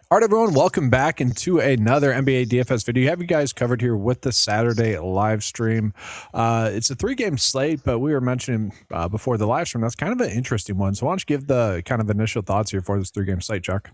All right, everyone, welcome back into another NBA DFS video. You have you guys covered here with the Saturday live stream. It's a 3-game slate, but we were mentioning before the live stream, that's kind of an interesting one. So why don't you give the kind of initial thoughts here for this 3-game slate, Chuck?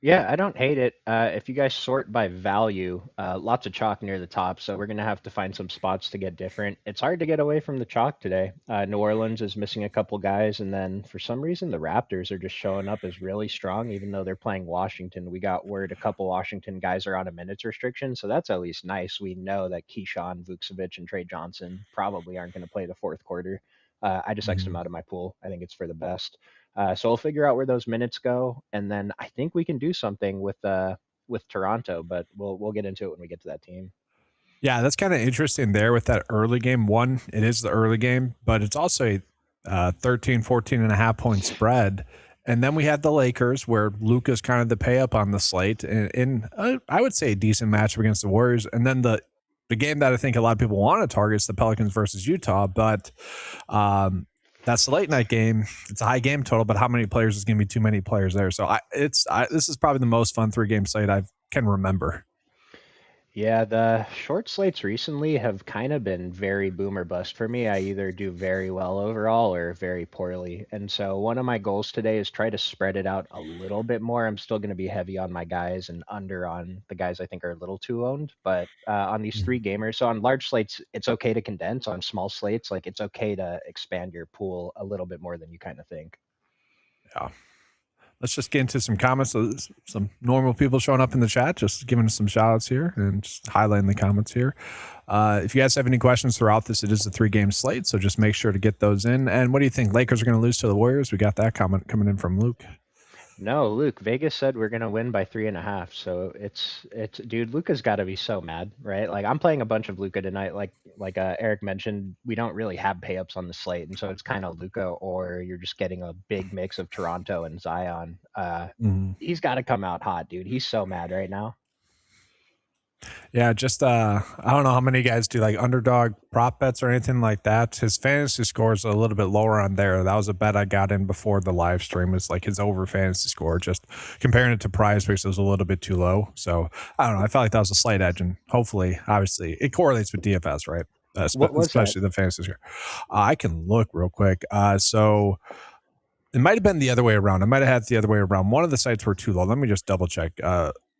Yeah, I don't hate it. If you guys sort by value, lots of chalk near the top, so we're gonna have to find some spots to get different. It's hard to get away from the chalk today. New Orleans is missing a couple guys, and then for some reason the Raptors are just showing up as really strong, even though they're playing Washington. We got word a couple Washington guys are on a minutes restriction, so that's at least nice. We know that Keyshawn, Vucevic, and Trey Johnson probably aren't going to play the fourth quarter. I just X'd them out of my pool. I think it's for the best. So we'll figure out where those minutes go, and then I think we can do something with Toronto, but we'll get into it when we get to that team. Yeah, that's kind of interesting there with that early game. One, it is the early game, but it's also a 13, 14 and a half point spread. And then we had the Lakers, where Luka's kind of the pay up on the slate, in I would say a decent matchup against the Warriors. And then the game that I think a lot of people want to target is the Pelicans versus Utah, but that's the late night game. It's a high game total, but how many players is going to be too many players there? So this is probably the most fun 3-game slate I can remember. Yeah, the short slates recently have kind of been very boom or bust for me. I either do very well overall or very poorly. And so one of my goals today is try to spread it out a little bit more. I'm still going to be heavy on my guys and under on the guys I think are a little too owned. But on these three gamers, so on large slates, it's okay to condense. On small slates, like it's okay to expand your pool a little bit more than you kind of think. Yeah. Let's just get into some comments. So some normal people showing up in the chat, just giving us some shout outs here and just highlighting the comments here. If you guys have any questions throughout this, it is a 3-game slate, so just make sure to get those in. And what do you think? Lakers are going to lose to the Warriors? We got that comment coming in from Luke. No, Luke, Vegas said we're gonna win by 3.5. So it's dude, Luca's gotta be so mad, right? Like I'm playing a bunch of Luca tonight. Like Eric mentioned, we don't really have pay ups on the slate, and so it's kind of Luca or you're just getting a big mix of Toronto and Zion. He's gotta come out hot, dude. He's so mad right now. Yeah, just I don't know how many guys do like underdog prop bets or anything like that. His fantasy score is a little bit lower on there. That was a bet I got in before the live stream. Is like his over fantasy score. Just comparing it to prize picks, it was a little bit too low. So I don't know. I felt like that was a slight edge, and hopefully, obviously, it correlates with DFS, right? What was that? Especially the fantasy score. I can look real quick. So it might have been the other way around. I might have had it the other way around. One of the sites were too low. Let me just double check.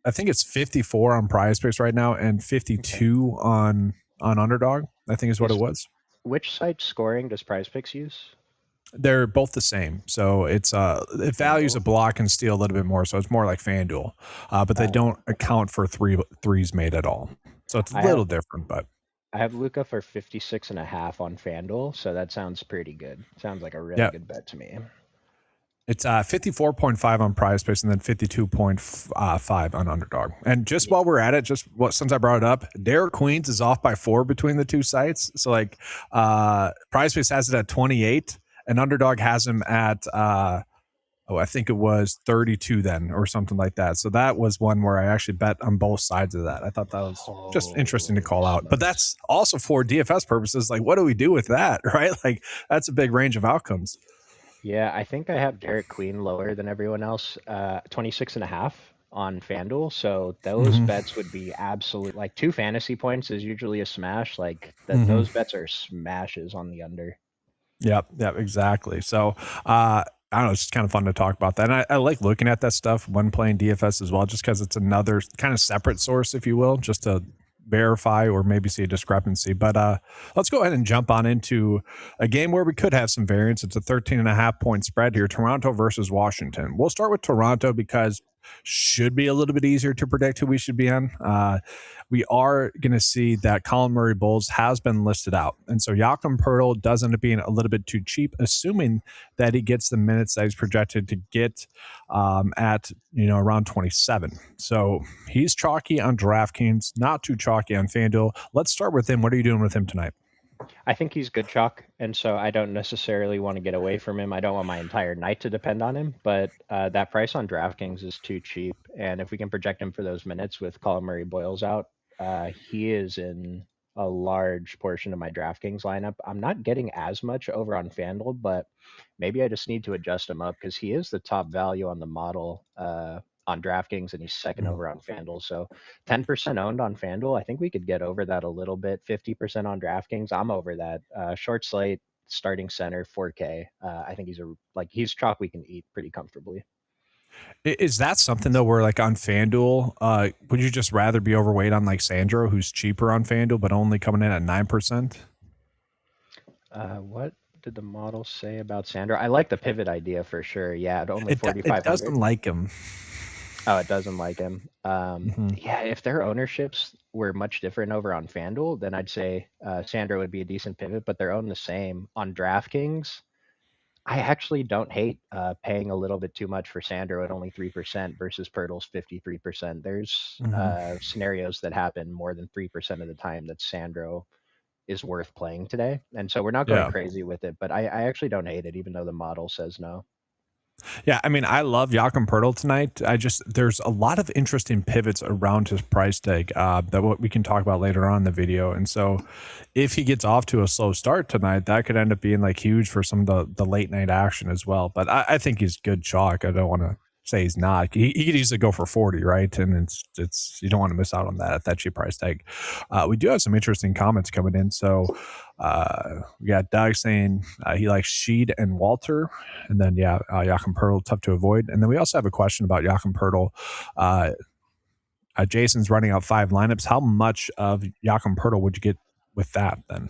I think it's 54 on prize picks right now and Okay. 52 on underdog, I think is what it Is was. which site scoring does Prize Picks use? They're both the same. So it values a FanDuel. block and steal a little bit more. So it's more like FanDuel. But they Uh, don't account for threes made at all. So it's a I have little different, but I have Luca for 56.5 on FanDuel, so that sounds pretty good. Sounds like a really yeah. good bet to me. It's 54.5 on prize picks and then 52.5 on underdog. And just while we're at it, since I brought it up, Derek Queens is off by 4 between the two sites. So like prize picks has it at 28 and underdog has him at I think it was 32 then or something like that. So that was one where I actually bet on both sides of that. I thought that was just interesting to Holy call out. But smokes. that's also for DFS purposes. Like, what do we do with that? Right? Like, that's a big range of outcomes. Yeah, I think I have Derek Queen lower than everyone else, 26.5 on FanDuel. So those Mm-hmm. bets would be absolute, like 2 fantasy points is usually a smash. Like that, Mm-hmm. those bets are smashes on the under. Yep, exactly. So I don't know, it's just kind of fun to talk about that. And I like looking at that stuff when playing DFS as well, just because it's another kind of separate source, if you will, just to verify or maybe see a discrepancy. But let's go ahead and jump on into a game where we could have some variance. It's a 13.5 point spread here, Toronto versus Washington. We'll start with Toronto because should be a little bit easier to predict who we should be on. We are going to see that Colin Murray Bulls has been listed out. And so Joachim Pertl does end up being a little bit too cheap, assuming that he gets the minutes that he's projected to get at around 27. So he's chalky on DraftKings, not too chalky on FanDuel. Let's start with him. What are you doing with him tonight? I think he's good chalk, and so I don't necessarily want to get away from him. I don't want my entire night to depend on him, but that price on DraftKings is too cheap. And if we can project him for those minutes with Colin Murray Boyles out, he is in a large portion of my DraftKings lineup. I'm not getting as much over on FanDuel, but maybe I just need to adjust him up because he is the top value on the model on DraftKings, and he's second Mm. over on FanDuel. So 10% owned on FanDuel. I think we could get over that a little bit. 50% on DraftKings. I'm over that. Short slate, starting center, 4K. I think he's chalk we can eat pretty comfortably. Is that something though where like on FanDuel, would you just rather be overweight on like Sandro, who's cheaper on FanDuel, but only coming in at 9%? What did the model say about Sandro? I like the pivot idea for sure. Yeah, at only It doesn't 4,500. like him. Oh, it doesn't like him. Hmm. Yeah, if their ownerships were much different over on FanDuel, then I'd say Sandro would be a decent pivot, but they're owned the same. On DraftKings, I actually don't hate paying a little bit too much for Sandro at only 3% versus Pirtle's 53%. There's Hmm. scenarios that happen more than 3% of the time that Sandro is worth playing today. And so we're not going Yeah. crazy with it, but I actually don't hate it, even though the model says no. Yeah, I mean, I love Joachim Pertl tonight. There's a lot of interesting pivots around his price tag that what we can talk about later on in the video. And so, if he gets off to a slow start tonight, that could end up being like huge for some of the late night action as well. But I think he's good chalk. I don't want to say he's not. He could easily go for 40, right? And it's you don't want to miss out on that at that cheap price tag. We do have some interesting comments coming in. So we got Doug saying he likes Sheed and Walter. And then, Joachim Pertl, tough to avoid. And then we also have a question about Joachim Pertl. Jason's running out 5 lineups. How much of Joachim Pertl would you get with that then?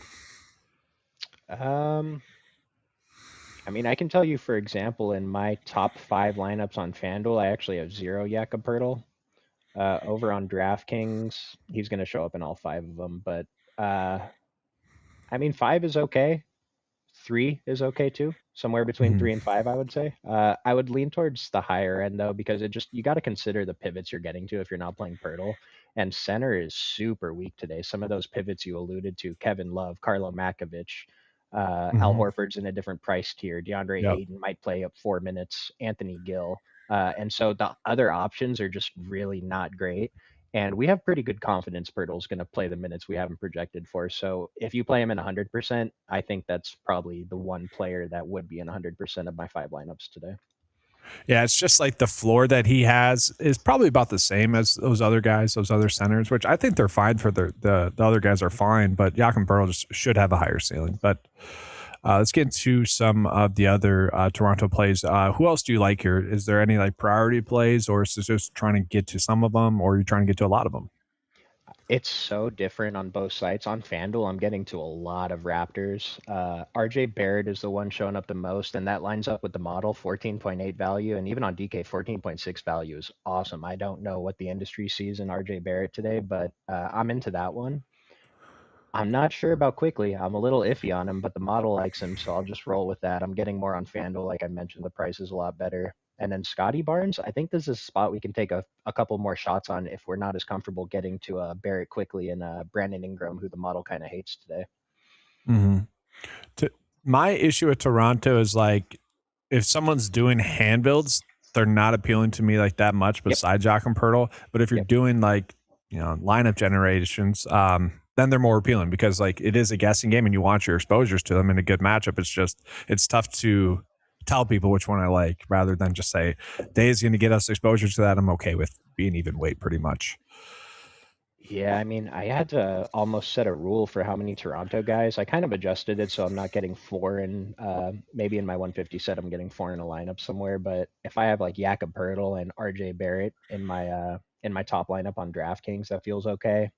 Um, I mean, I can tell you, for example, in my top 5 lineups on FanDuel, I actually have 0 Jakob Pertl. Over on DraftKings, he's going to show up in all 5 of them. But I mean, 5 is okay. 3 is okay too. Somewhere between Mhm. 3 and 5, I would say. I would lean towards the higher end though, because you got to consider the pivots you're getting to if you're not playing Pirtle. And center is super weak today. Some of those pivots you alluded to, Kevin Love, Carlo Makovich, Al Mhm. Horford's in a different price tier. DeAndre Yep. Ayton might play up 4 minutes. Anthony Gill. And so the other options are just really not great. And we have pretty good confidence Pirtle's going to play the minutes we have him projected for. So if you play him in 100%, I think that's probably the one player that would be in 100% of my 5 lineups today. Yeah, it's just like the floor that he has is probably about the same as those other guys, those other centers, which I think they're fine for the other guys are fine, but Joachim Berl just should have a higher ceiling. But let's get into some of the other Toronto plays. Who else do you like here? Is there any like priority plays, or is it just trying to get to some of them, or are you trying to get to a lot of them? It's so different on both sites. On FanDuel, I'm getting to a lot of Raptors. RJ Barrett is the one showing up the most, and that lines up with the model 14.8 value. And even on DK, 14.6 value is awesome. I don't know what the industry sees in RJ Barrett today, but I'm into that one. I'm not sure about quickly. I'm a little iffy on him, but the model likes him, so I'll just roll with that. I'm getting more on FanDuel, like I mentioned. The price is a lot better. And then Scotty Barnes, I think this is a spot we can take a couple more shots on if we're not as comfortable getting to Barrett quickly and Brandon Ingram, who the model kind of hates today. Mm-hmm. My issue with Toronto is like if someone's doing hand builds, they're not appealing to me like that much Yep, besides Joachim Pertl. But if you're yep. doing like, lineup generations, then they're more appealing because like it is a guessing game and you want your exposures to them in a good matchup. It's tough to tell people which one I like rather than just say Day's going to get us exposure to that. I'm okay with being even weight pretty much. Yeah, I mean, I had to almost set a rule for how many Toronto guys. I kind of adjusted it so I'm not getting 4 in, maybe in my 150 set, I'm getting 4 in a lineup somewhere. But if I have like Jakob Pertl and RJ Barrett in my top lineup on DraftKings, that feels okay.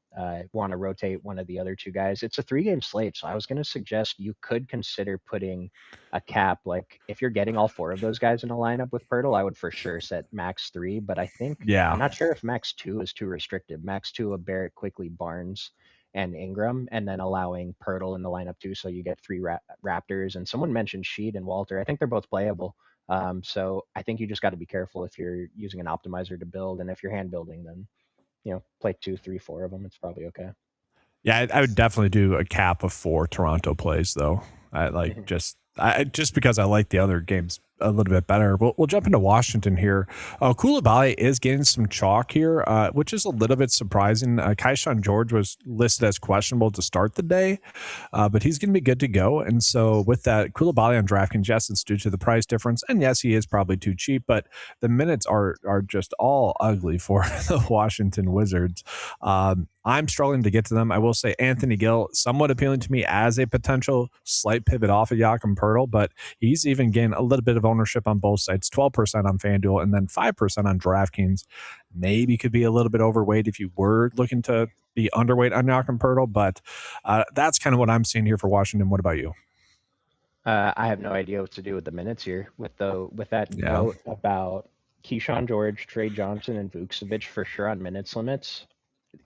Want to rotate one of the other 2 guys. It's a 3-game slate, so I was going to suggest you could consider putting a cap. Like if you're getting all 4 of those guys in a lineup with Pertl, I would for sure set max 3. But I think I'm Yeah. not sure if max 2 is too restrictive. Max 2 of Barrett, quickly Barnes, and Ingram, and then allowing Pirtle in the lineup too, so you get 3 Raptors. And someone mentioned Sheed and Walter. I think they're both playable. So I think you just got to be careful if you're using an optimizer to build, and if you're hand building, then play 2, 3, 4 of them. It's probably okay. Yeah, I would definitely do a cap of 4 Toronto plays though. I like Mhm. just because I like the other games a little bit better. We'll jump into Washington here. Koulibaly is getting some chalk here, which is a little bit surprising. Kaishan George was listed as questionable to start the day, but he's going to be good to go. And so with that, Koulibaly on DraftKings, yes, it's due to the price difference, and yes, he is probably too cheap, but the minutes are just all ugly for the Washington Wizards. I'm struggling to get to them. I will say Anthony Gill, somewhat appealing to me as a potential slight pivot off of Jakob Poeltl, but he's even gained a little bit of ownership on both sides, 12% on FanDuel and then 5% on DraftKings. Maybe could be a little bit overweight if you were looking to be underweight on Jakob Poeltl, but that's kind of what I'm seeing here for Washington. What about you? I have no idea what to do with the minutes here. With that Yeah. note about Keyshawn George, Trey Johnson, and Vucevic for sure on minutes limits.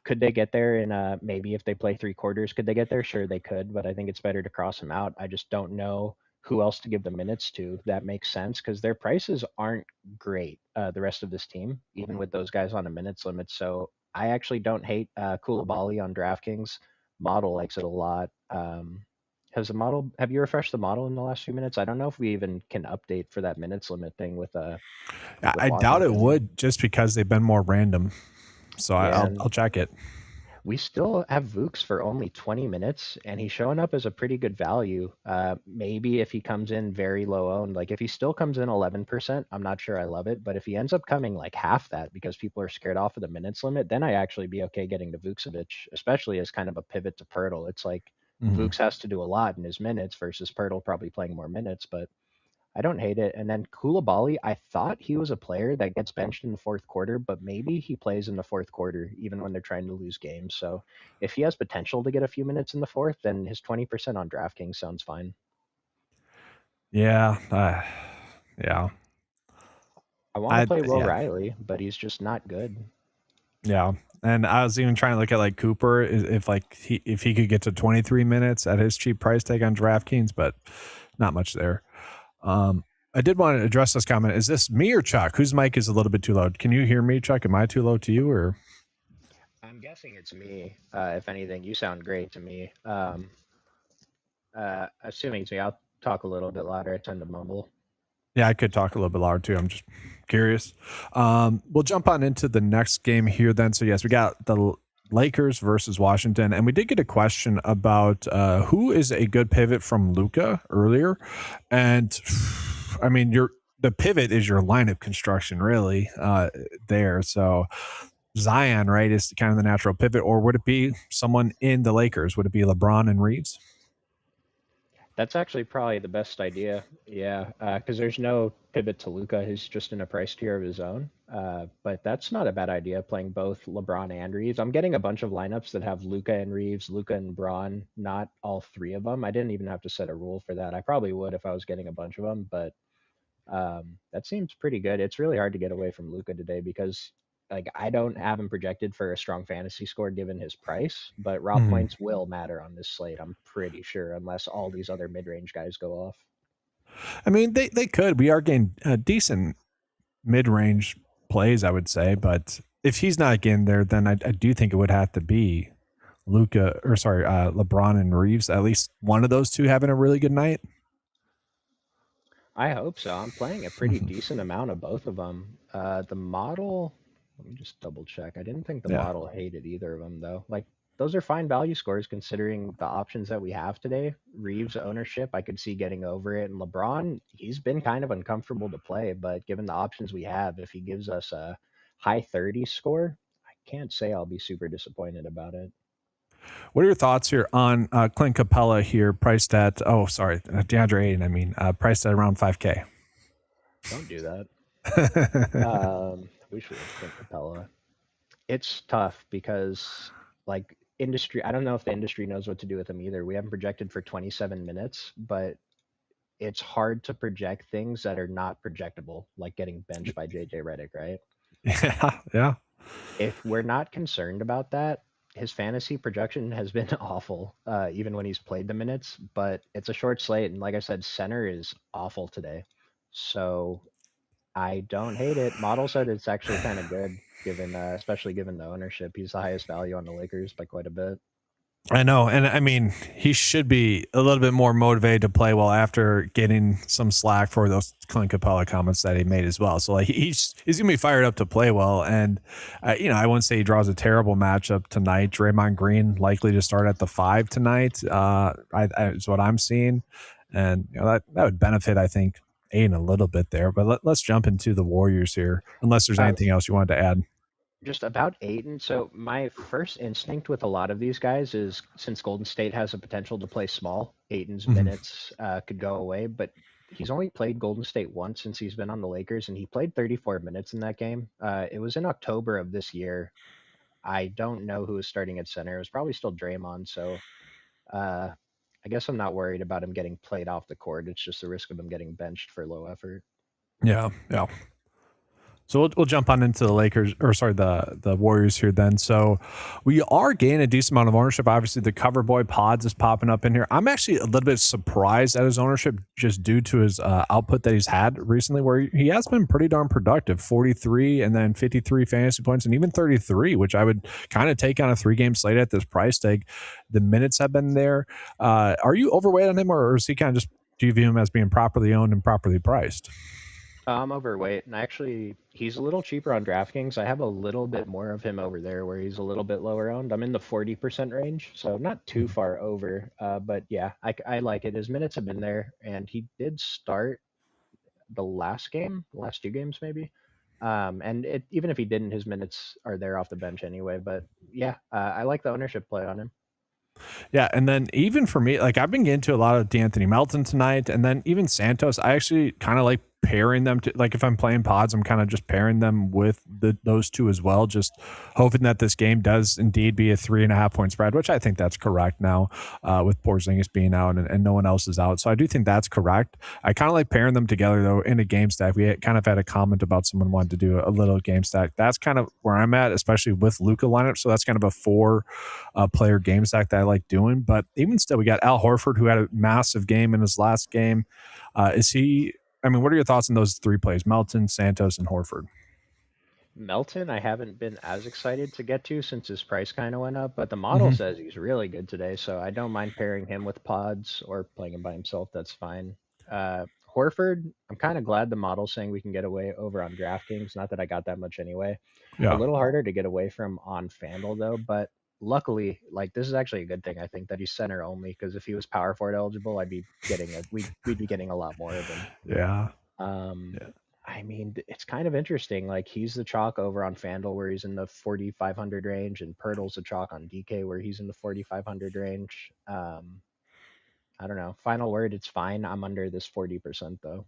Could they get there in maybe if they play 3 quarters? Could they get there? Sure, they could, but I think it's better to cross them out. I just don't know who else to give the minutes to. That makes sense because their prices aren't great. The rest of this team, even with those guys on a minutes limit. So I actually don't hate Koulibaly on DraftKings. Model likes it a lot. Has the model? Have you refreshed the model in the last few minutes? I don't know if we even can update for that minutes limit thing with I doubt it Washington. would just because they've been more random. So Yeah, I'll check it. we still have Vooks for only 20 minutes, and he's showing up as a pretty good value. Maybe if he comes in very low owned, like if he still comes in 11%, I'm not sure I love it. But if he ends up coming like half that because people are scared off of the minutes limit, then I actually be okay getting to Vucevic, especially as kind of a pivot to Pirtle. It's like Mhm. Vooks has to do a lot in his minutes versus Pirtle probably playing more minutes, but I don't hate it. And then Koulibaly, I thought he was a player that gets benched in the fourth quarter, but maybe he plays in the fourth quarter even when they're trying to lose games. So if he has potential to get a few minutes in the fourth, then his 20% on DraftKings sounds fine. Yeah. Yeah. I want to play Will Yeah. Riley, but he's just not good. Yeah. And I was even trying to look at like Cooper if he could get to 23 minutes at his cheap price tag on DraftKings, but not much there. Um, I did want to address this comment. Is this me or Chuck? Whose mic is a little bit too loud? Can you hear me, Chuck? Am I too low to you or? I'm guessing it's me. If anything, you sound great to me. Assuming it's me, I'll talk a little bit louder. I tend to mumble. Yeah, I could talk a little bit louder too. I'm just curious. We'll jump on into the next game here then. So yes, we got the Lakers versus Washington, and we did get a question about who is a good pivot from Luca earlier, and I mean the pivot is your lineup construction really there. So Zion, right, is kind of the natural pivot, or would it be someone in the Lakers? Would it be LeBron and Reeves? That's actually probably the best idea. Yeah, because there's no pivot to Luca. He's just in a price tier of his own. But that's not a bad idea playing both LeBron and Reeves. I'm getting a bunch of lineups that have Luca and Reeves, Luca and Braun, not all three of them. I didn't even have to set a rule for that. I probably would if I was getting a bunch of them, but that seems pretty good. It's really hard to get away from Luca today because like I don't have him projected for a strong fantasy score given his price, but raw Mhm. points will matter on this slate. I'm pretty sure, unless all these other mid-range guys go off. I mean, they could. We are getting decent mid range plays, I would say. But if he's not getting there, then I do think it would have to be LeBron and Reeves. At least one of those two having a really good night. I hope so. I'm playing a pretty decent amount of both of them. The model, let me just double check. I didn't think the Yeah. model hated either of them though. Like those are fine value scores considering the options that we have today. Reeves ownership, I could see getting over it. And LeBron, he's been kind of uncomfortable to play, but given the options we have, if he gives us a high 30 score, I can't say I'll be super disappointed about it. What are your thoughts here on Clint Capella here, priced at DeAndre Ayton? I mean, priced at around 5K. Don't do that. We should have Clint Capella. It's tough because like industry, I don't know if the industry knows what to do with him either. We haven't projected for 27 minutes, but it's hard to project things that are not projectable, like getting benched by JJ Redick, right? Yeah, yeah. If we're not concerned about that, his fantasy projection has been awful, even when he's played the minutes, but it's a short slate. And like I said, center is awful today. So I don't hate it. Model said it's actually kind of good, given especially given the ownership. He's the highest value on the Lakers by quite a bit. I know, and I mean, he should be a little bit more motivated to play well after getting some slack for those Clint Capella comments that he made as well. So like he's gonna be fired up to play well, and I wouldn't say he draws a terrible matchup tonight. Draymond Green likely to start at the 5 tonight. Is what I'm seeing, and that would benefit, I think, Aiden a little bit there. But let's jump into the Warriors here, unless there's Uh, anything else you wanted to add. just about Aiton. So my first instinct with a lot of these guys is since Golden State has a potential to play small, Aiton's Mhm. minutes could go away. But he's only played Golden State once since he's been on the Lakers, and he played 34 minutes in that game. It was in October of this year. I don't know who was starting at center. It was probably still Draymond. So uh, I guess I'm not worried about him getting played off the court. It's just the risk of him getting benched for low effort. Yeah, yeah. So we'll jump on into the Lakers, or sorry, the Warriors here then. So we are gaining a decent amount of ownership. Obviously, the cover boy Pods is popping up in here. I'm actually a little bit surprised at his ownership just due to his output that he's had recently, where he has been pretty darn productive, 43 and then 53 fantasy points and even 33, which I would kind of take on a 3-game slate at this price tag. The minutes have been there. Are you overweight on him, or is he kind of just, do you view him as being properly owned and properly priced? I'm overweight, and actually, he's a little cheaper on DraftKings. I have a little bit more of him over there, where he's a little bit lower owned. I'm in the 40% range, so not too far over. But yeah, I like it. His minutes have been there, and he did start the last game, the last two games maybe. Even if he didn't, his minutes are there off the bench anyway. But yeah, I like the ownership play on him. Yeah, and then even for me, like I've been getting to a lot of D'Anthony Melton tonight, and then even Santos. I actually kind of like pairing them to, like if I'm playing pods, I'm kind of just pairing them with those two as well, just hoping that this game does indeed be a 3.5 point spread, which I think that's correct now, with Porzingis being out and no one else is out. So I do think that's correct. I kind of like pairing them together though in a game stack. Kind of had a comment about someone wanted to do a little game stack. That's kind of where I'm at, especially with Luka lineup. So that's kind of a 4 player game stack that I like doing. But even still, we got Al Horford, who had a massive game in his last game. Is he? I mean, what are your thoughts on those 3 plays? Melton, Santos, and Horford. Melton, I haven't been as excited to get to since his price kind of went up, but the model Mhm. says he's really good today, so I don't mind pairing him with pods or playing him by himself. That's fine. Horford, I'm kind of glad the model's saying we can get away over on DraftKings. Not that I got that much anyway. A Yeah. little harder to get away from on FanDuel though, but luckily, like this is actually a good thing. I think that he's center only because if he was power forward eligible, we'd be getting a lot more of him. Yeah. Um, Yeah. I mean, it's kind of interesting. Like he's the chalk over on FanDuel where he's in the 4,500 range, and Pirtle's the chalk on DK where he's in the 4,500 range. I don't know. Final word, it's fine. I'm under this 40% though.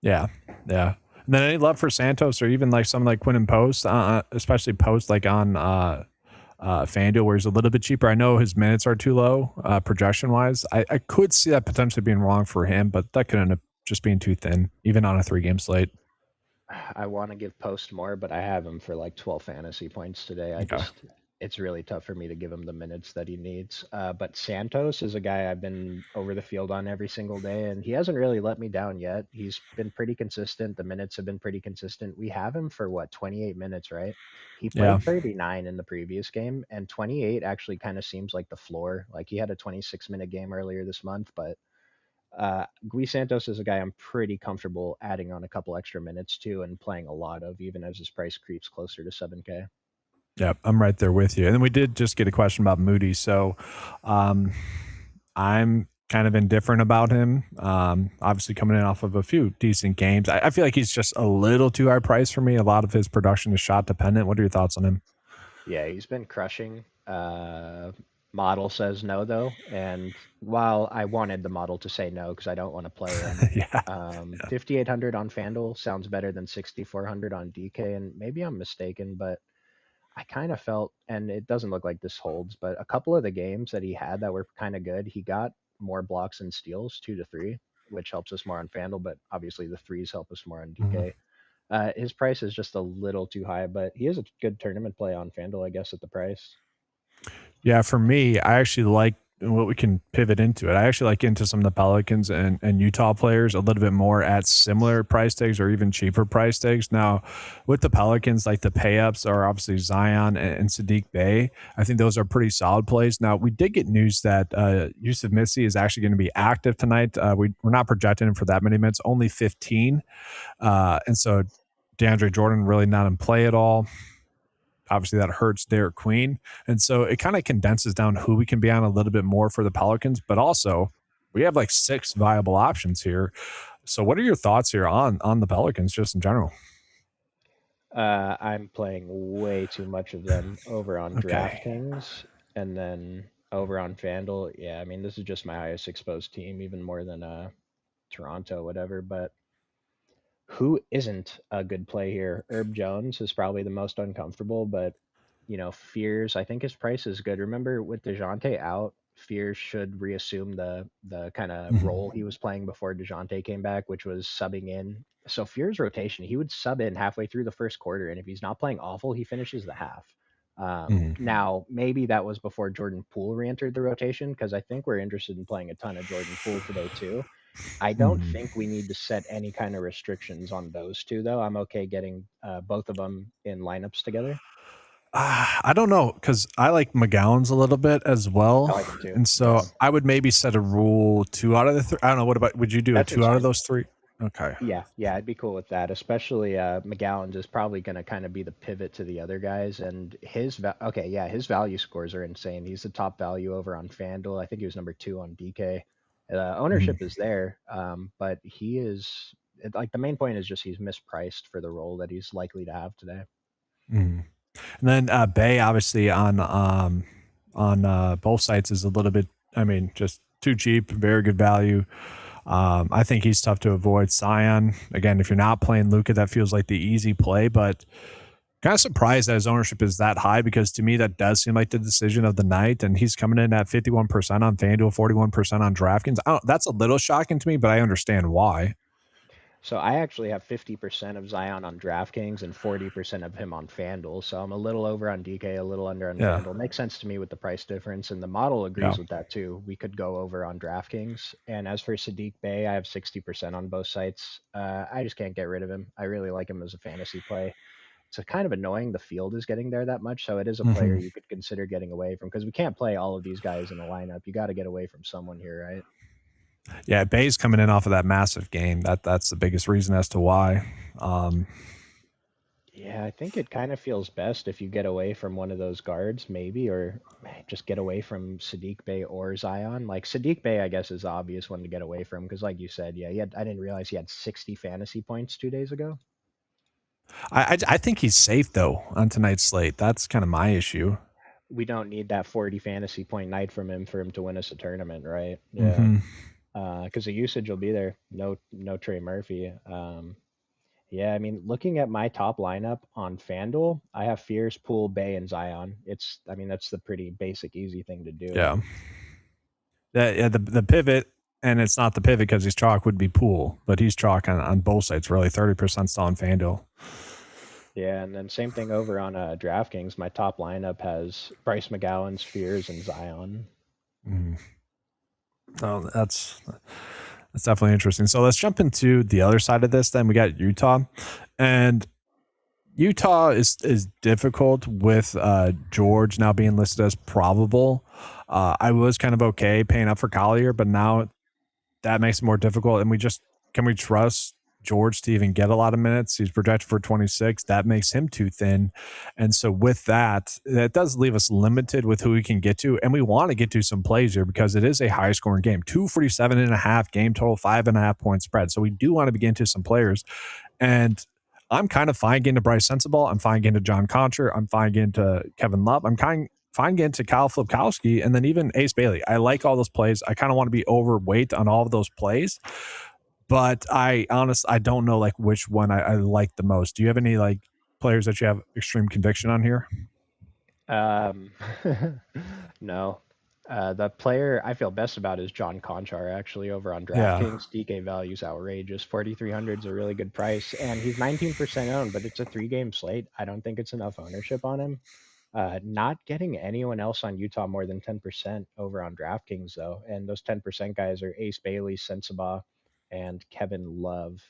Yeah. Yeah. And then any love for Santos or even like something like Quinn and Post, especially Post like on FanDuel where he's a little bit cheaper. I know his minutes are too low projection wise. I could see that potentially being wrong for him, but that could end up just being too thin, even on a 3-game slate. I want to give Post more, but I have him for like 12 fantasy points today. Okay. It's really tough for me to give him the minutes that he needs. But Santos is a guy I've been over the field on every single day, and he hasn't really let me down yet. He's been pretty consistent. The minutes have been pretty consistent. We have him for what, 28 minutes, right? He Yeah. played 39 in the previous game, and 28 actually kind of seems like the floor. Like he had a 26-minute game earlier this month, but Gui Santos is a guy I'm pretty comfortable adding on a couple extra minutes to and playing a lot of, even as his price creeps closer to 7K. Yeah, I'm right there with you. And then we did just get a question about Moody. So um, I'm kind of indifferent about him. Obviously, coming in off of a few decent games. I feel like he's just a little too high priced for me. A lot of his production is shot dependent. What are your thoughts on him? Yeah, he's been crushing. Model says no, though. And while I wanted the model to say no because I don't want to play him, Yeah. 5,800 on FanDuel sounds better than 6,400 on DK. And maybe I'm mistaken, but I kind of felt, and it doesn't look like this holds, but a couple of the games that he had that were kind of good, he got more blocks and steals, 2 to 3, which helps us more on FanDuel, but obviously the threes help us more on Mhm. DK. His price is just a little too high, but he is a good tournament play on FanDuel, I guess, at the price. Yeah, for me, I actually like what we can pivot into it. I actually like into some of the Pelicans and Utah players a little bit more at similar price tags or even cheaper price tags. Now, with the Pelicans, like the pay ups are obviously Zion and Sadiq Bey. I think those are pretty solid plays. Now, we did get news that Yusuf Missy is actually going to be active tonight. We're not projecting him for that many minutes, only 15. And so DeAndre Jordan really not in play at all. Obviously, that hurts Derek Queen. And so it kind of condenses down who we can be on a little bit more for the Pelicans, but also we have like 6 viable options here. So what are your thoughts here on the Pelicans just in general? I'm playing way too much of them over on Okay. DraftKings and then over on FanDuel. Yeah, I mean this is just my highest exposed team, even more than Toronto, whatever. But who isn't a good play here? Herb Jones is probably the most uncomfortable, but Fears, I think his price is good. Remember with DeJounte out, Fears should reassume the kind of role he Mhm. was playing before DeJounte came back, which was subbing in. So Fears rotation, he would sub in halfway through the first quarter, and if he's not playing awful, he finishes the half. Mhm. Now, maybe that was before Jordan Poole re-entered the rotation, because I think we're interested in playing a ton of Jordan Poole today too. I don't Mhm. think we need to set any kind of restrictions on those two, though. I'm okay getting both of them in lineups together. I don't know because I like McGowan's a little bit as I well, like them too. and Yeah, so I would maybe set a rule 2 out of the 3. I don't know. What about would you do a that 2 seems out of fine. those 3? Okay. Yeah, I'd be cool with that. Especially McGowan's is probably going to kind of be the pivot to the other guys, and okay, yeah, his value scores are insane. He's the top value over on FanDuel. I think he was number 2 on DK. Mhm. Ownership is there, but he is like the main point is just he's mispriced for the role that he's likely to have today. Mhm. And then Bay obviously on both sites is a little bit. I mean, just too cheap, very good value. I think he's tough to avoid. Sion again, if you're not playing Luca, that feels like the easy play, but kind of surprised that his ownership is that high because to me that does seem like the decision of the night, and he's coming in at 51% on FanDuel, 41% on DraftKings. That's a little shocking to me, but I understand why. So I actually have 50% of Zion on DraftKings and 40% of him on FanDuel. So I'm a little over on DK, a little under on Yeah, FanDuel. Makes sense to me with the price difference, and the model yeah. agrees with that too. We could go over on DraftKings. And as for Sadiq Bey, I have 60% on both sites. I just can't get rid of him. I really like him as a fantasy play. It's a kind of annoying the field is getting there that much. So it is a player Hmm. you could consider getting away from because we can't play all of these guys in a lineup. You got to get away from someone here, right? Yeah, Bay's coming in off of that massive game. That's the biggest reason as to why. Um, Yeah, I think it kind of feels best if you get away from one of those guards, maybe, or just get away from Sadiq Bey or Zion. Like Sadiq Bey, I guess, is the obvious one to get away from because, like you said, yeah, I didn't realize he had 60 fantasy points 2 days ago. I think he's safe though on tonight's slate. That's kind of my issue. We don't need that 40 fantasy point night from him for him to win us a tournament, right? Yeah, Hmm. because the usage will be there. No Trey Murphy. Yeah, I mean, looking at my top lineup on FanDuel, I have Fierce, Poole, Bay, and Zion. I mean, that's the pretty basic, easy thing to do. Yeah, yeah. The pivot, and it's not the pivot because he's chalk would be Pool, but he's chalk on both sides. Really, 30% still on FanDuel. Yeah, and then same thing over on DraftKings. My top lineup has Bryce McGowan, Spears, and Zion. Mm. Oh, that's definitely interesting. So let's jump into the other side of this. Then we got Utah, and Utah is difficult with George now being listed as probable. I was kind of okay paying up for Collier, but now that makes it more difficult. And can we trust George to even get a lot of minutes? He's projected for 26. That makes him too thin. And so with that, that does leave us limited with who we can get to. And we want to get to some plays here because it is a high scoring game. 247.5 game total, 5.5 point spread. So we do want to begin to some players. And I'm kind of fine getting to Bryce Sensabaugh. I'm fine getting to John Concher. I'm fine getting to Kevin Love. I'm fine getting to Kyle Flipkowski and then even Ace Bailey. I like all those plays. I kind of want to be overweight on all of those plays, but I don't know like which one I like the most. Do you have any like players that you have extreme conviction on here? Um, no. The player I feel best about is John Conchar, actually, over on Yeah. DraftKings. DK value's outrageous. 4,300 is a really good price, and he's 19% owned, but it's a 3 game slate. I don't think it's enough ownership on him. Not getting anyone else on Utah more than 10% over on DraftKings, though. And those 10% guys are Ace Bailey, Sensabaugh, and Kevin Love.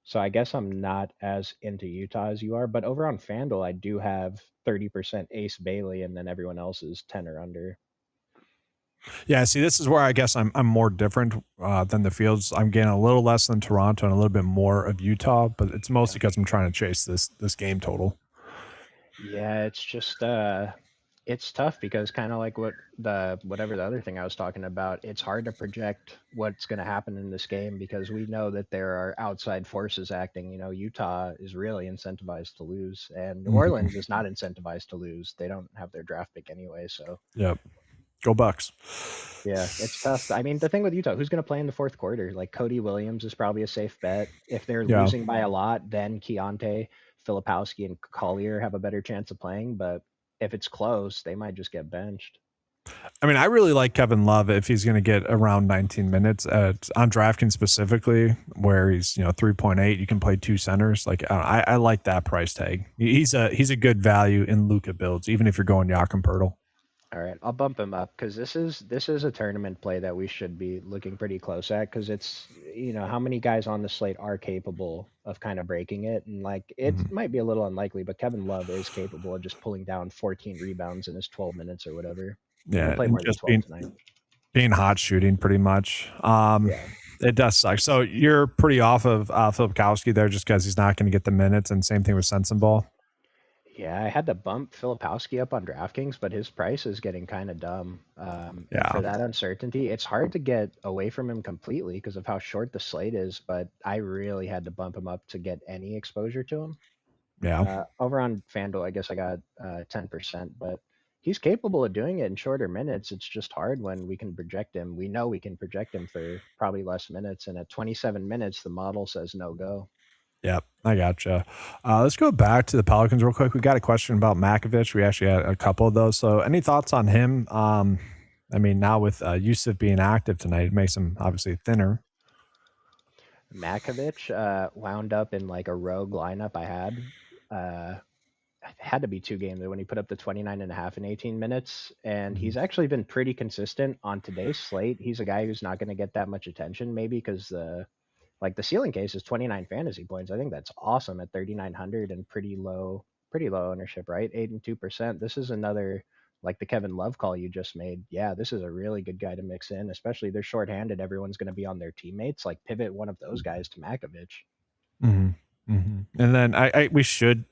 So I guess I'm not as into Utah as you are. But over on FanDuel, I do have 30% Ace Bailey, and then everyone else is 10 or under. Yeah, see, this is where I guess I'm more different than the fields. I'm getting a little less than Toronto and a little bit more of Utah, but it's mostly because I'm trying to chase this game total. Yeah, it's just it's tough because kind of like whatever the other thing I was talking about, it's hard to project what's going to happen in this game because we know that there are outside forces acting. Utah is really incentivized to lose, and New Mhm. Orleans is not incentivized to lose. They don't have their draft pick anyway, so Yep. Go Bucks. yeah, it's tough. I mean, the thing with Utah, who's going to play in the fourth quarter? Like Cody Williams is probably a safe bet. If they're Yeah. losing by a lot, then Keontae, Filipowski, and Collier have a better chance of playing. But if it's close, they might just get benched. I mean, I really like Kevin Love if he's going to get around 19 minutes on DraftKings specifically, where he's 3.8. You can play two centers. Like I like that price tag. He's a good value in Luka builds, even if you're going Jakob Poeltl. All right, I'll bump him up because this is a tournament play that we should be looking pretty close at because it's how many guys on the slate are capable of kind of breaking it, and like it Mhm. might be a little unlikely, but Kevin Love is capable of just pulling down 14 rebounds in his 12 minutes or whatever. He's gonna Yeah, play and more than just 12 tonight. being hot shooting pretty much. Yeah. It does suck. So you're pretty off of Filipkowski there just because he's not going to get the minutes, and same thing with Sensenball. Yeah, I had to bump Filipowski up on DraftKings, but his price is getting kind of dumb. And Yeah, for that uncertainty, it's hard to get away from him completely because of how short the slate is. But I really had to bump him up to get any exposure to him. yeah. Over on FanDuel, I guess I got 10%, but he's capable of doing it in shorter minutes. It's just hard when we can project him. We know we can project him for probably less minutes. And at 27 minutes, the model says no go. Yep, I gotcha. Let's go back to the Pelicans real quick. We got a question about Makovich. We actually had a couple of those. So, any thoughts on him? I mean, now with Yusuf being active tonight, it makes him obviously thinner. Makovich wound up in like a rogue lineup I had. Uh, it had to be two games when he put up the 29 and a half in 18 minutes. And Mhm. he's actually been pretty consistent on today's slate. He's a guy who's not going to get that much attention, maybe because the ceiling case is 29 fantasy points. I think that's awesome at 3,900 and pretty low ownership, right? 8 and 2%. This is another like the Kevin Love call you just made. Yeah, this is a really good guy to mix in, especially they're shorthanded. Everyone's going to be on their teammates. Like pivot one of those guys to Makovich. Mhm. Mhm. And then we should.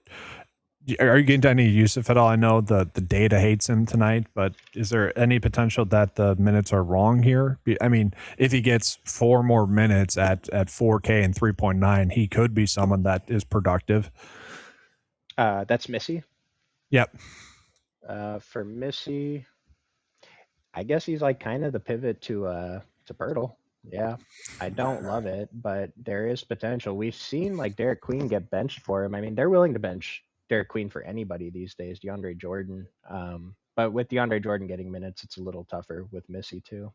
Are you getting to any Yusuf at all? I know the data hates him tonight, but is there any potential that the minutes are wrong here? I mean, if he gets 4 more minutes at 4K and 3.9, he could be someone that is productive. That's Missy. Yep. For Missy, I guess he's like kind of the pivot to Pirtle. Yeah. I don't love it, but there is potential. We've seen like Derek Queen get benched for him. I mean, they're willing to bench Derek Queen for anybody these days, DeAndre Jordan. But with DeAndre Jordan getting minutes, it's a little tougher with Missy too.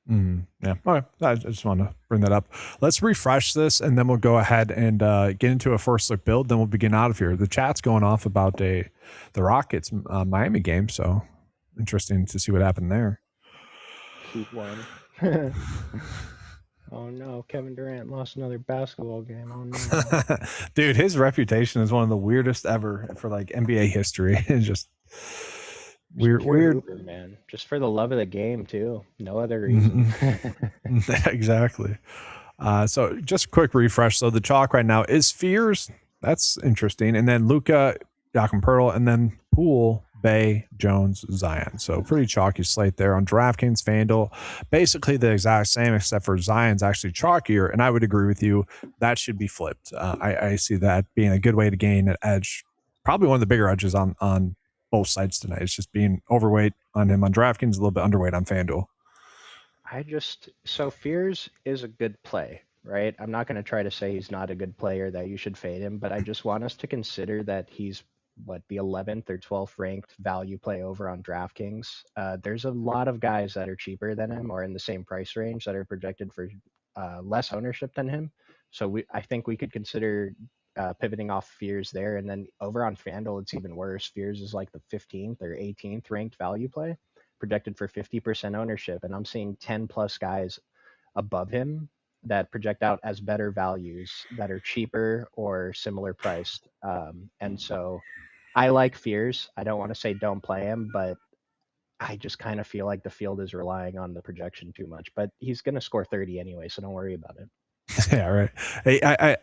Yeah. Okay. I just want to bring that up. Let's refresh this, and then we'll go ahead and get into a first look build. Then we'll begin out of here. The chat's going off about the Rockets Miami game, so interesting to see what happened there. Heat one. Oh no, Kevin Durant lost another basketball game. Oh no. Dude, his reputation is one of the weirdest ever for like NBA history. It's just Just weird, pure weird. hooper, man. Just for the love of the game too. No other reason. Mhm. Exactly. So just a quick refresh. So the chalk right now is Fears. That's interesting. And then Luca, Joachim Pearl, and then Poole, Bay, Jones, Zion. So pretty chalky slate there on DraftKings, FanDuel. Basically the exact same, except for Zion's actually chalkier. And I would agree with you. That should be flipped. I see that being a good way to gain an edge. Probably one of the bigger edges on both sides tonight. It's just being overweight on him on DraftKings, a little bit underweight on FanDuel. So Fears is a good play, right? I'm not going to try to say he's not a good player that you should fade him, but I just want us to consider that he's the 11th or 12th ranked value play over on DraftKings. There's a lot of guys that are cheaper than him or in the same price range that are projected for less ownership than him. So I think we could consider pivoting off Fears there. And then over on FanDuel, it's even worse. Fears is like the 15th or 18th ranked value play, projected for 50% ownership. And I'm seeing 10 plus guys above him that project out as better values that are cheaper or similar priced. And so I like Fears. I don't want to say don't play him, but I just kind of feel like the field is relying on the projection too much. But he's going to score 30 anyway, so don't worry about it. Yeah, right. Hey, I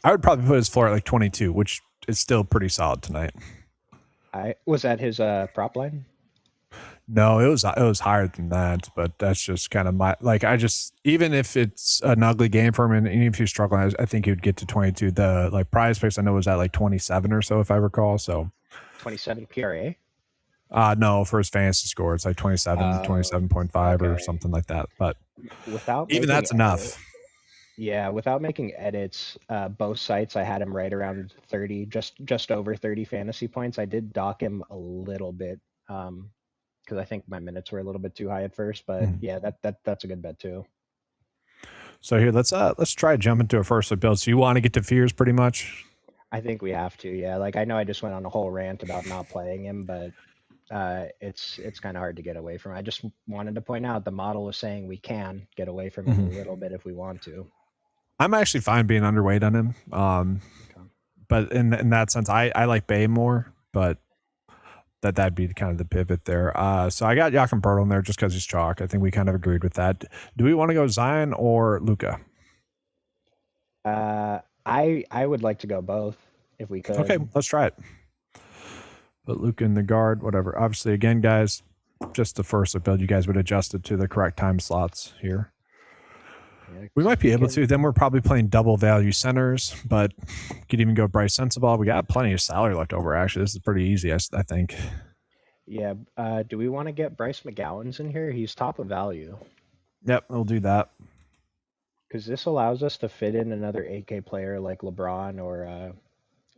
would probably put his floor at like 22, which is still pretty solid tonight. I was at his prop line. No, it was higher than that, but that's just kind of my like. I just even if it's an ugly game for him, and even if he's struggling, I think he would get to 22. The like prize picks I know was at like 27 or so, if I recall. So 27 PRA. No, for his fantasy score, it's like 27, 27.5 or something like that. But without even that's enough. Yeah, without making edits, both sites I had him right around 30, just over 30 fantasy points. I did dock him a little bit. Because I think my minutes were a little bit too high at first, but yeah, that's a good bet too. So here, let's try to jump into a first build. So you want to get to Fears pretty much? I think we have to. Yeah, like I know I just went on a whole rant about not playing him, but it's kind of hard to get away from. I just wanted to point out the model is saying we can get away from him a little bit if we want to. I'm actually fine being underweight on him. Okay. But in that sense, I like Bay more, but that'd be kind of the pivot there. So I got Joachim Poeltl in there just because he's chalk. I think we kind of agreed with that. Do we want to go Zion or Luka? I would like to go both if we could. Okay, let's try it. Put Luka in the guard, whatever. Obviously, again, guys, just the first build, you guys would adjust it to the correct time slots here. Yeah, we might be able to. Then we're probably playing double value centers, but could even go Bryce Sensabaugh. We got plenty of salary left over. Actually, this is pretty easy, I think. Yeah. Do we want to get Bryce McGowan's in here? He's top of value. Yep, we'll do that. Because this allows us to fit in another 8K player like LeBron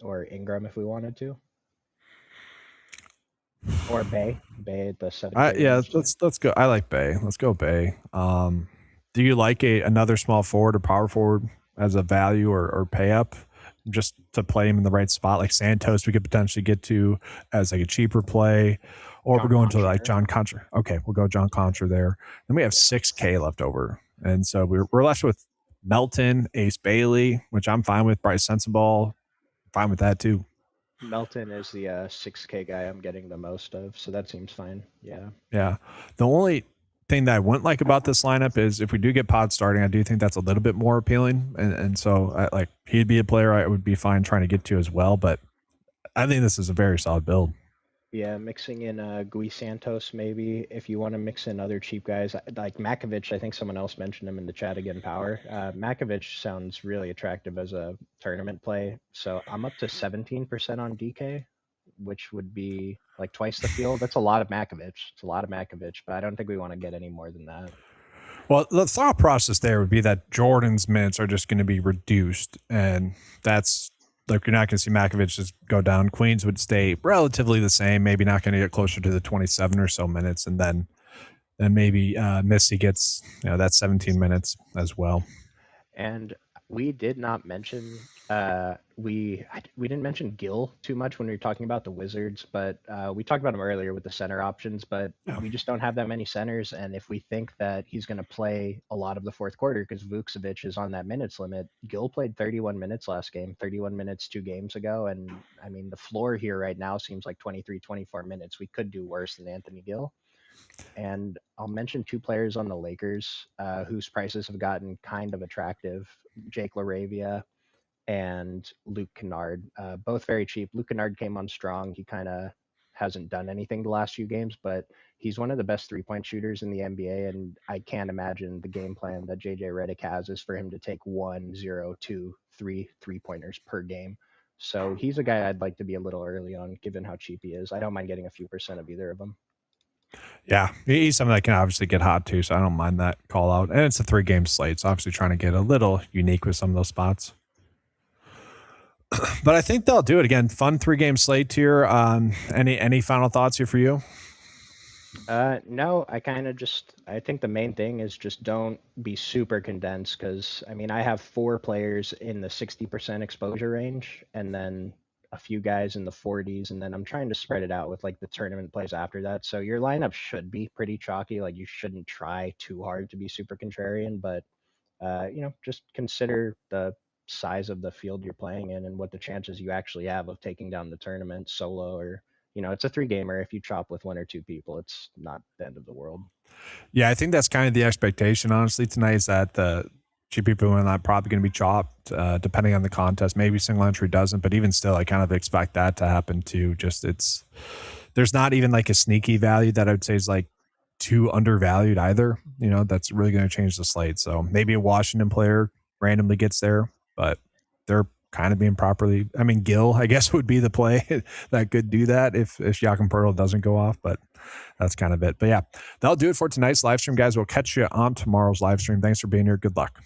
or Ingram if we wanted to. Or Bay at the 7K. Yeah, let's go. I like Bay. Let's go Bay. Do you like another small forward or power forward as a value or pay up just to play him in the right spot? Like Santos, we could potentially get to as like a cheaper play, or we're going to like John Contra. Okay, we'll go John Contra there. Then we have 6K left over, and so we're left with Melton, Ace Bailey, which I'm fine with. Bryce Sensabaugh, fine with that too. Melton is the 6K guy I'm getting the most of, so that seems fine. Yeah. Yeah. The only thing that I wouldn't like about this lineup is if we do get Pod starting, I do think that's a little bit more appealing, and so he'd be a player I would be fine trying to get to as well. But I think this is a very solid build. Yeah, mixing in Gui Santos maybe if you want to mix in other cheap guys like Makovic. I think someone else mentioned him in the chat again. Power Makovic sounds really attractive as a tournament play, so I'm up to 17% on DK, which would be like twice the field. That's a lot of Makovic. It's a lot of Makovic, but I don't think we want to get any more than that. Well, the thought process there would be that Jordan's minutes are just going to be reduced, and that's like you're not going to see Makovic just go down. Queens would stay relatively the same, maybe not going to get closer to the 27 or so minutes, and then maybe Missy gets that 17 minutes as well. And we did not mention we didn't mention Gill too much when we were talking about the Wizards, but we talked about him earlier with the center options, but we just don't have that many centers. And if we think that he's going to play a lot of the fourth quarter because Vukcevic is on that minutes limit, Gill played 31 minutes last game, 31 minutes 2 games ago. And I mean, the floor here right now seems like 23, 24 minutes. We could do worse than Anthony Gill. And I'll mention 2 players on the Lakers whose prices have gotten kind of attractive. Jake LaRavia and Luke Kennard, both very cheap. Luke Kennard came on strong. He kind of hasn't done anything the last few games, but he's one of the best 3-point shooters in the NBA, and I can't imagine the game plan that JJ Redick has is for him to take 1, 0, 2, 3 3-pointers per game. So he's a guy I'd like to be a little early on, given how cheap he is. I don't mind getting a few percent of either of them. Yeah, he's something that can obviously get hot too, so I don't mind that call out. And it's a 3-game slate, so obviously trying to get a little unique with some of those spots. But I think they'll do it again. Fun 3-game slate here. Any final thoughts here for you? No, I think the main thing is just don't be super condensed because I mean, I have four players in the 60% exposure range and then a few guys in the 40s, and then I'm trying to spread it out with like the tournament plays after that. So your lineup should be pretty chalky. Like you shouldn't try too hard to be super contrarian, but just consider the size of the field you're playing in and what the chances you actually have of taking down the tournament solo or it's a three gamer. If you chop with one or two people, it's not the end of the world. Yeah, I think that's kind of the expectation, honestly, tonight is that the cheap people are not probably going to be chopped, depending on the contest. Maybe single entry doesn't, but even still, I kind of expect that to happen too. Just there's not even like a sneaky value that I would say is like too undervalued either. That's really going to change the slate. So maybe a Washington player randomly gets there, but they're kind of being properly. I mean, Gill, I guess, would be the play that could do that if Jakob Poeltl doesn't go off, but that's kind of it. But yeah, that'll do it for tonight's live stream, guys. We'll catch you on tomorrow's live stream. Thanks for being here. Good luck.